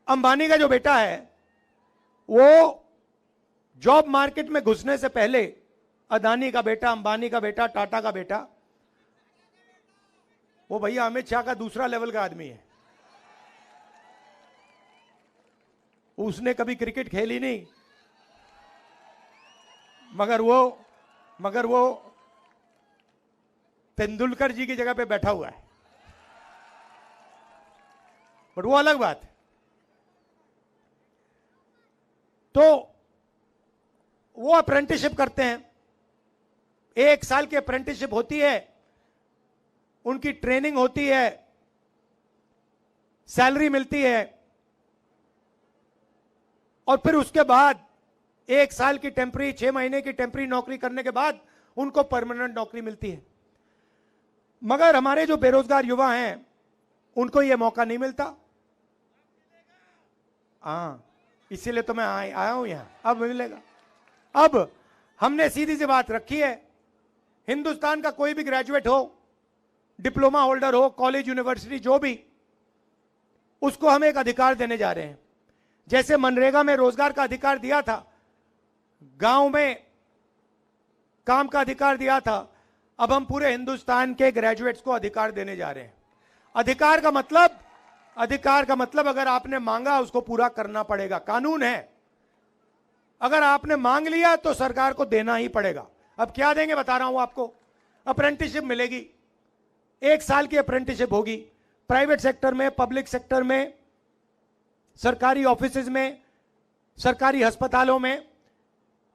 अंबानी का जो बेटा है वो जॉब मार्केट में घुसने से पहले अदानी का बेटा, अंबानी का बेटा, टाटा का बेटा, वो भैया अमित शाह का दूसरा लेवल का आदमी है। उसने कभी क्रिकेट खेली नहीं, मगर वो तेंदुलकर जी की जगह पे बैठा हुआ है, बट वो अलग बात है। तो वो अप्रेंटिसशिप करते हैं, 1 साल की अप्रेंटिसशिप होती है, उनकी ट्रेनिंग होती है, सैलरी मिलती है, और फिर उसके बाद 1 साल की टेम्पररी, 6 महीने की टेम्पररी नौकरी करने के बाद उनको परमानेंट नौकरी मिलती है। मगर हमारे जो बेरोजगार युवा हैं उनको यह मौका नहीं मिलता। हाँ, इसीलिए तो मैं आया हूं यहां, अब मिलेगा। अब हमने सीधी सी बात रखी है, हिंदुस्तान का कोई भी ग्रेजुएट हो, डिप्लोमा होल्डर हो, कॉलेज यूनिवर्सिटी जो भी, उसको हम एक अधिकार देने जा रहे हैं। जैसे मनरेगा में रोजगार का अधिकार दिया था, गांव में काम का अधिकार दिया था, अब हम पूरे हिंदुस्तान के ग्रेजुएट्स को अधिकार देने जा रहे हैं। अधिकार का मतलब अगर आपने मांगा उसको पूरा करना पड़ेगा, कानून है। अगर आपने मांग लिया तो सरकार को देना ही पड़ेगा। अब क्या देंगे बता रहा हूं आपको। अप्रेंटिसशिप मिलेगी, 1 साल की अप्रेंटिसशिप होगी, प्राइवेट सेक्टर में, पब्लिक सेक्टर में, सरकारी ऑफिसेज में, सरकारी अस्पतालों में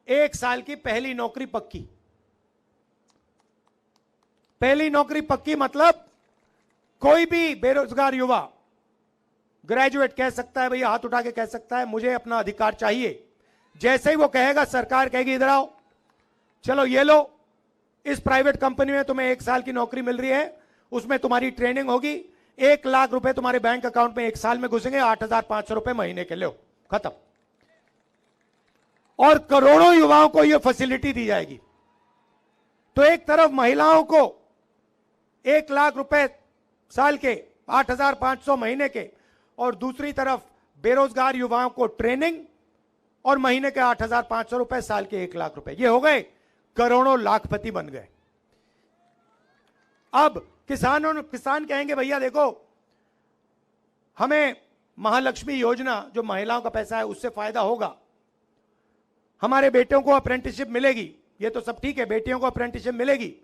1 साल की पहली नौकरी पक्की। पहली नौकरी पक्की मतलब कोई भी बेरोजगार युवा ग्रेजुएट कह सकता है, भैया हाथ उठा के कह सकता है मुझे अपना अधिकार चाहिए। जैसे ही वो कहेगा, सरकार कहेगी इधर आओ, चलो ये लो, इस प्राइवेट कंपनी में तुम्हें 1 साल की नौकरी मिल रही है, उसमें तुम्हारी ट्रेनिंग होगी, 1 लाख रुपए तुम्हारे बैंक अकाउंट में 1 साल में घुसेंगे, 8,500 रुपए महीने के, लो खत्म। और करोड़ों युवाओं को यह फैसिलिटी दी जाएगी। तो एक तरफ महिलाओं को 1 लाख रुपए साल के, 8,500 महीने के, और दूसरी तरफ बेरोजगार युवाओं को ट्रेनिंग और महीने के 8,500 रुपए, साल के 1 लाख रुपए। ये हो गए करोड़ों लाखपति बन गए। अब किसान कहेंगे भैया देखो, हमें महालक्ष्मी योजना जो महिलाओं का पैसा है उससे फायदा होगा, हमारे बेटियों को अप्रेंटिसशिप मिलेगी, ये तो सब ठीक है, बेटियों को अप्रेंटिसशिप मिलेगी,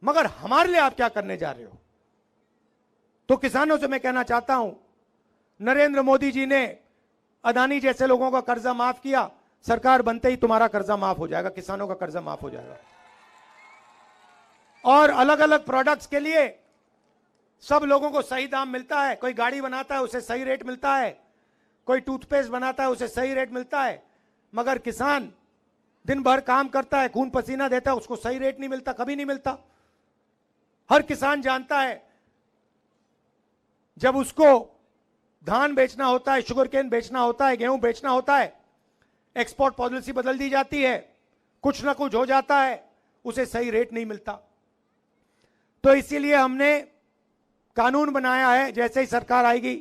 मगर हमारे लिए आप क्या करने जा रहे हो। तो किसानों से मैं कहना चाहता हूं, नरेंद्र मोदी जी ने अदानी जैसे लोगों का कर्जा माफ किया, सरकार बनते ही तुम्हारा कर्जा माफ हो जाएगा, किसानों का कर्जा माफ हो जाएगा। और अलग अलग प्रोडक्ट्स के लिए सब लोगों को सही दाम मिलता है। कोई गाड़ी बनाता है उसे सही रेट मिलता है, कोई टूथपेस्ट बनाता है उसे सही रेट मिलता है, मगर किसान दिन भर काम करता है, खून पसीना देता है, उसको सही रेट नहीं मिलता, कभी नहीं मिलता। हर किसान जानता है जब उसको धान बेचना होता है, शुगर केन बेचना होता है, गेहूं बेचना होता है, एक्सपोर्ट पॉलिसी बदल दी जाती है, कुछ ना कुछ हो जाता है, उसे सही रेट नहीं मिलता। तो इसीलिए हमने कानून बनाया है, जैसे ही सरकार आएगी,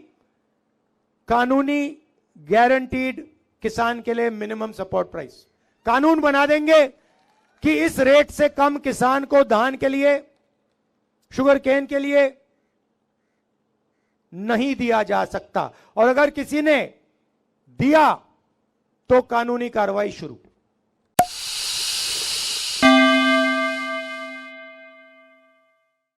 कानूनी गारंटीड किसान के लिए मिनिमम सपोर्ट प्राइस कानून बना देंगे कि इस रेट से कम किसान को धान के लिए, शुगर केन के लिए नहीं दिया जा सकता, और अगर किसी ने दिया तो कानूनी कार्रवाई शुरू।